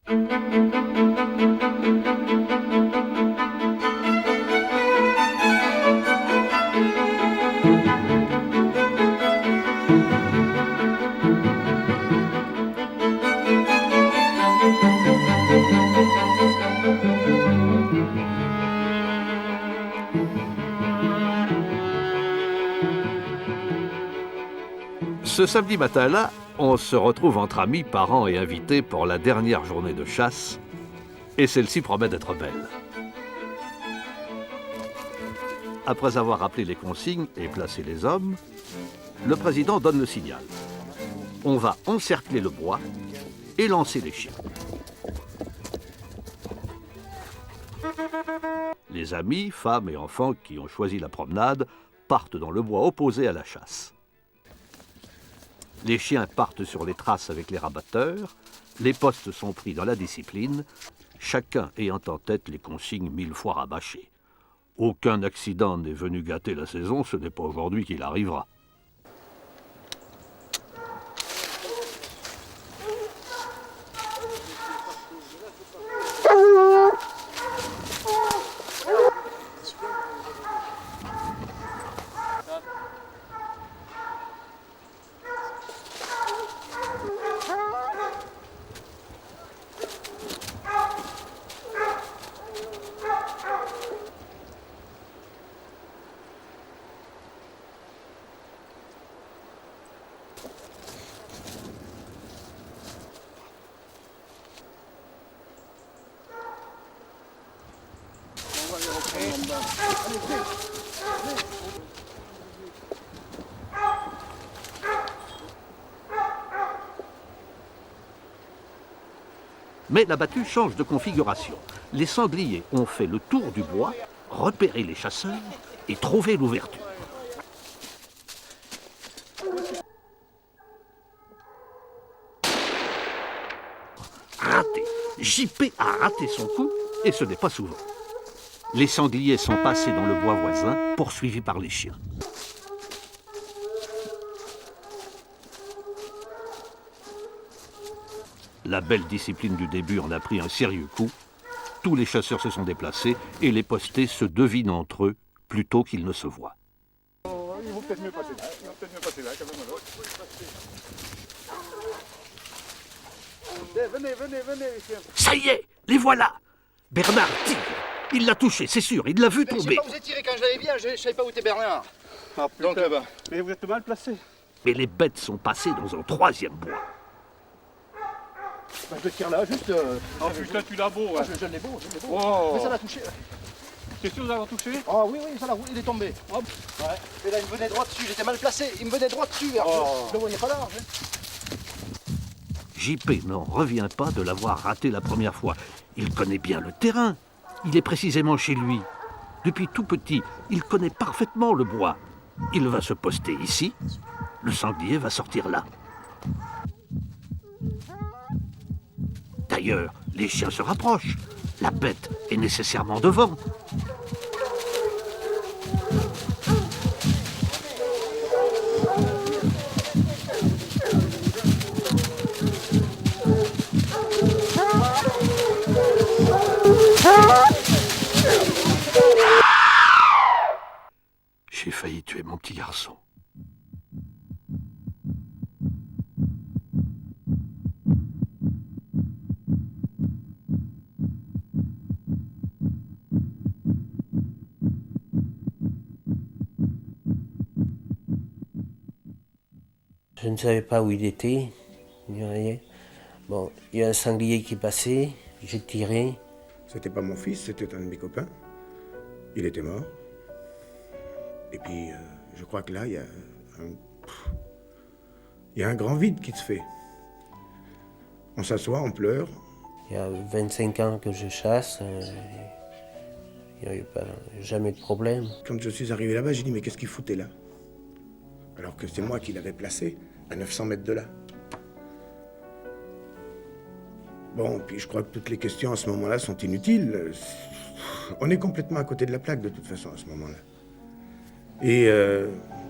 Ce samedi matin-là, on se retrouve entre amis, parents et invités pour la dernière journée de chasse, et celle-ci promet d'être belle. Après avoir rappelé les consignes et placé les hommes, le président donne le signal. On va encercler le bois et lancer les chiens. Les amis, femmes et enfants qui ont choisi la promenade partent dans le bois opposé à la chasse. Les chiens partent sur les traces avec les rabatteurs, les postes sont pris dans la discipline, chacun ayant en tête les consignes 1000 fois rabâchées. Aucun accident n'est venu gâter la saison, ce n'est pas aujourd'hui qu'il arrivera. Mais la battue change de configuration. Les sangliers ont fait le tour du bois, repéré les chasseurs et trouvé l'ouverture. Raté. JP a raté son coup, et ce n'est pas souvent. Les sangliers sont passés dans le bois voisin, poursuivis par les chiens. La belle discipline du début en a pris un sérieux coup. Tous les chasseurs se sont déplacés et les postés se devinent entre eux plutôt qu'ils ne se voient. Ils vont peut-être mieux passer là. Quand même. Venez, les chiens. Ça y est, les voilà. Bernard tire. Il l'a touché, c'est sûr, il l'a vu tomber. Je sais pas où vous êtes tiré quand je l'avais bien, je savais pas où était Bernard. Ah, Donc là-bas. Mais vous êtes mal placé. Mais les bêtes sont passées dans un troisième bois. Bah, je le tire là, juste. Oh putain, tu l'as beau. Ouais. Je l'ai beau. Oh. Mais ça l'a touché. T'es sûr d'avoir touché? Ah oui, ça l'a, il est tombé. Hop. Ouais. Et là, il me venait droit dessus, j'étais mal placé. Il me venait droit dessus. Je le voyais pas large. JP n'en revient pas de l'avoir raté la première fois. Il connaît bien le terrain. Il est précisément chez lui. Depuis tout petit, il connaît parfaitement le bois. Il va se poster ici. Le sanglier va sortir là. D'ailleurs, les chiens se rapprochent. La bête est nécessairement devant. J'ai failli tuer mon petit garçon. Je ne savais pas où il était, ni rien. Bon, il y a un sanglier qui passait, j'ai tiré. C'était pas mon fils, c'était un de mes copains. Il était mort. Et puis, je crois que là, il y a un grand vide qui se fait. On s'assoit, on pleure. Il y a 25 ans que je chasse, il n'y a eu jamais de problème. Quand je suis arrivé là-bas, j'ai dit, mais qu'est-ce qu'il foutait là? Alors que c'est moi qui l'avais placé, à 900 mètres de là. Bon, puis je crois que toutes les questions à ce moment-là sont inutiles. On est complètement à côté de la plaque, de toute façon, à ce moment-là. Et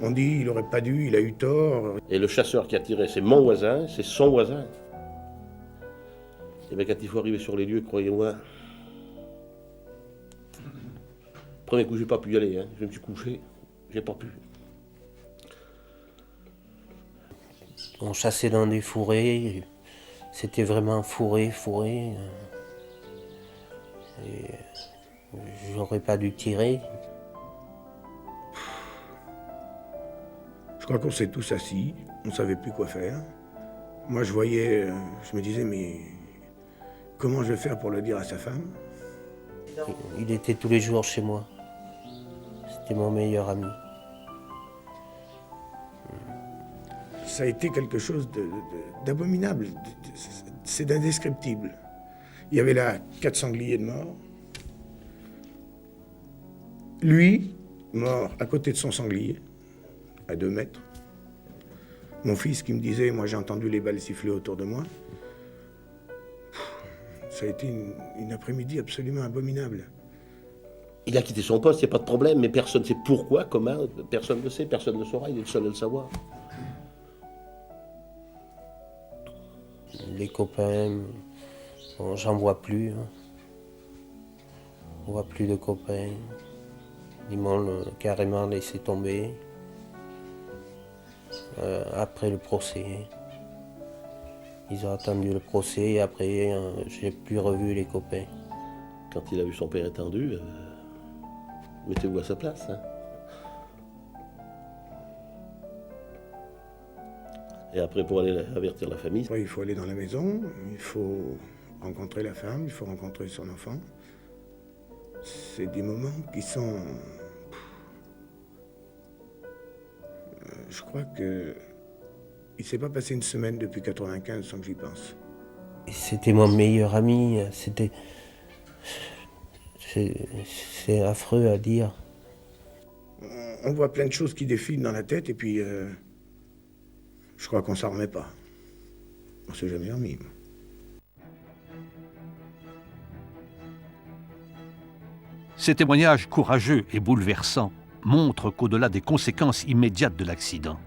on dit, il aurait pas dû, il a eu tort. Et le chasseur qui a tiré, c'est mon voisin, c'est son voisin. Et bien quand il faut arriver sur les lieux, croyez-moi, premier coup j'ai pas pu y aller, hein. Je me suis couché, j'ai pas pu. On chassait dans des fourrés, c'était vraiment fourré. Et j'aurais pas dû tirer. Je crois qu'on s'est tous assis, on savait plus quoi faire. Moi je voyais, je me disais mais comment je vais faire pour le dire à sa femme? Il était tous les jours chez moi. C'était mon meilleur ami. Ça a été quelque chose d'abominable, c'est d'indescriptible. Il y avait là 4 sangliers de mort. Lui, mort à côté de son sanglier, à 2 mètres. Mon fils qui me disait, moi j'ai entendu les balles siffler autour de moi. Ça a été une après-midi absolument abominable. Il a quitté son poste, il n'y a pas de problème, mais personne ne sait pourquoi, comment, personne ne le sait, personne ne le saura, il est le seul à le savoir. Les copains, bon, j'en vois plus. Hein. On voit plus de copains. Ils m'ont carrément laissé tomber. Après le procès. Ils ont attendu le procès et après, j'ai plus revu les copains. Quand il a vu son père étendu, mettez-vous à sa place. Hein. Et après, pour aller avertir la famille. Après, il faut aller dans la maison, il faut rencontrer la femme, il faut rencontrer son enfant. C'est des moments qui sont... je crois que il ne s'est pas passé une semaine depuis 95 sans que j'y pense. C'était mon meilleur ami, c'était... C'est affreux à dire. On voit plein de choses qui défilent dans la tête et puis... je crois qu'on s'en remet pas. On s'est jamais remis. Ces témoignages courageux et bouleversants montrent qu'au-delà des conséquences immédiates de l'accident,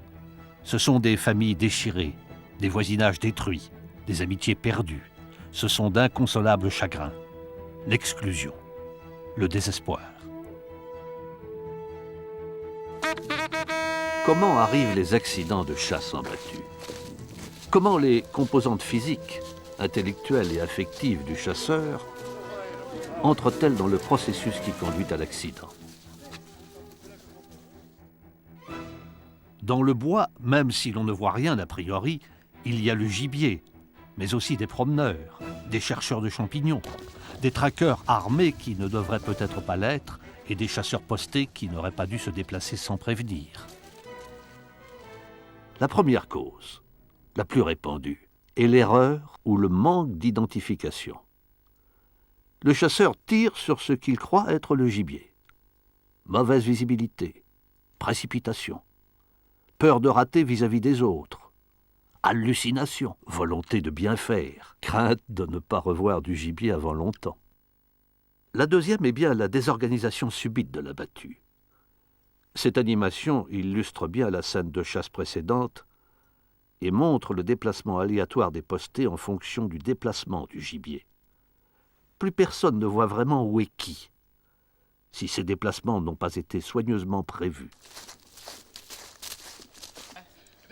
ce sont des familles déchirées, des voisinages détruits, des amitiés perdues. Ce sont d'inconsolables chagrins, l'exclusion, le désespoir. Comment arrivent les accidents de chasse en battue? Comment les composantes physiques, intellectuelles et affectives du chasseur entrent-elles dans le processus qui conduit à l'accident? Dans le bois, même si l'on ne voit rien a priori, il y a le gibier, mais aussi des promeneurs, des chercheurs de champignons, des traqueurs armés qui ne devraient peut-être pas l'être et des chasseurs postés qui n'auraient pas dû se déplacer sans prévenir. La première cause, la plus répandue, est l'erreur ou le manque d'identification. Le chasseur tire sur ce qu'il croit être le gibier. Mauvaise visibilité, précipitation, peur de rater vis-à-vis des autres, hallucination, volonté de bien faire, crainte de ne pas revoir du gibier avant longtemps. La deuxième est bien la désorganisation subite de la battue. Cette animation illustre bien la scène de chasse précédente et montre le déplacement aléatoire des postés en fonction du déplacement du gibier. Plus personne ne voit vraiment où est qui, si ces déplacements n'ont pas été soigneusement prévus.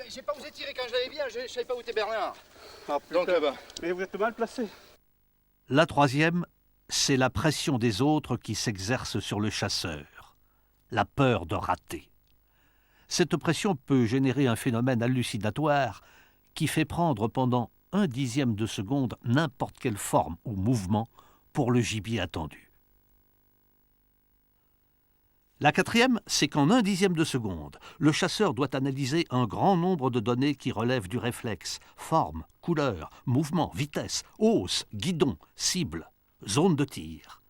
Je sais pas où vous êtes tiré quand je l'avais bien, je savais pas où était Bernard. Ah, Donc là-bas. Mais vous êtes mal placé. La troisième, c'est la pression des autres qui s'exerce sur le chasseur, la peur de rater. Cette pression peut générer un phénomène hallucinatoire qui fait prendre pendant 1/10 de seconde n'importe quelle forme ou mouvement pour le gibier attendu. La quatrième, c'est qu'en 1/10 de seconde, le chasseur doit analyser un grand nombre de données qui relèvent du réflexe, forme, couleur, mouvement, vitesse, hausse, guidon, cible, zone de tir.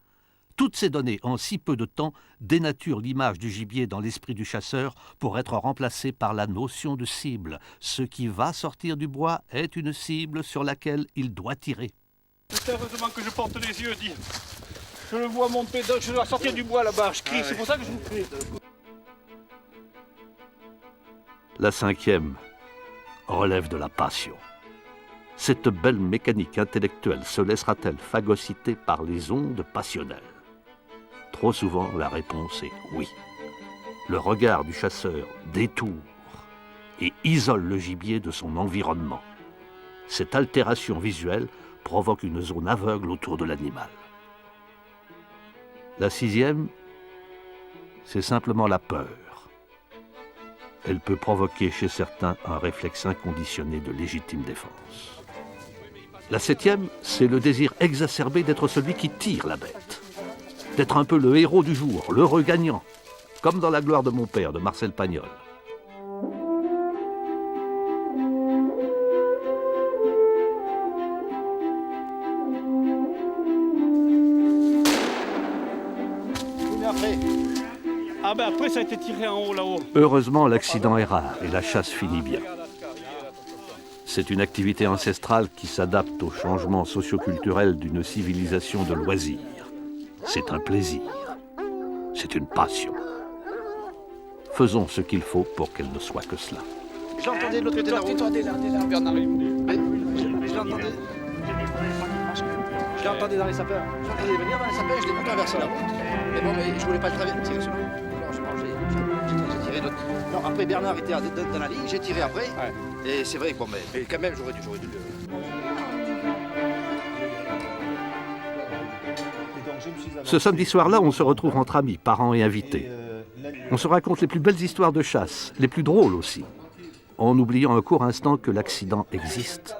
Toutes ces données, en si peu de temps, dénaturent l'image du gibier dans l'esprit du chasseur pour être remplacée par la notion de cible. Ce qui va sortir du bois est une cible sur laquelle il doit tirer. C'est heureusement que je porte les yeux, dis. Je le vois monter, je dois sortir du bois là-bas, je crie, c'est pour ça que je vous crie. La cinquième relève de la passion. Cette belle mécanique intellectuelle se laissera-t-elle phagocyter par les ondes passionnelles? Trop souvent, la réponse est oui. Le regard du chasseur détourne et isole le gibier de son environnement. Cette altération visuelle provoque une zone aveugle autour de l'animal. La sixième, c'est simplement la peur. Elle peut provoquer chez certains un réflexe inconditionné de légitime défense. La septième, c'est le désir exacerbé d'être celui qui tire la bête. D'être un peu le héros du jour, l'heureux gagnant, comme dans La gloire de mon père de Marcel Pagnol. Après. Ah ben après ça a été tiré en haut là-haut. Heureusement, l'accident est rare et la chasse finit bien. C'est une activité ancestrale qui s'adapte aux changements socioculturels d'une civilisation de loisirs. C'est un plaisir. C'est une passion. Faisons ce qu'il faut pour qu'elle ne soit que cela. Je l'entendais de l'autre côté de la route. Je l'entendais dans les sapeurs. Je l'entendais venir dans les sapeurs, je l'ai vu traverser la route. Mais bon, mais je voulais pas le traverser. J'ai tiré d'autres. Non, après Bernard était dans la ligne, j'ai tiré après. Ouais. Et c'est vrai que bon, mais quand même, j'aurais dû le... Ce samedi soir-là, on se retrouve entre amis, parents et invités. On se raconte les plus belles histoires de chasse, les plus drôles aussi, en oubliant un court instant que l'accident existe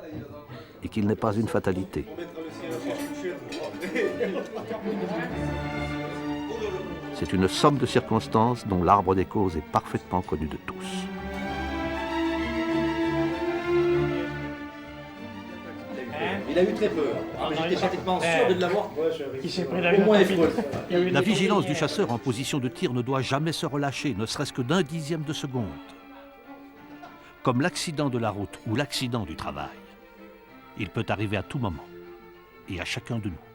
et qu'il n'est pas une fatalité. C'est une somme de circonstances dont l'arbre des causes est parfaitement connu de tous. Il a eu très peur. J'étais pratiquement sûr de l'avoir. Il s'est pris au moins La vigilance du chasseur en position de tir ne doit jamais se relâcher, ne serait-ce que d'un dixième de seconde. Comme l'accident de la route ou l'accident du travail, il peut arriver à tout moment et à chacun de nous.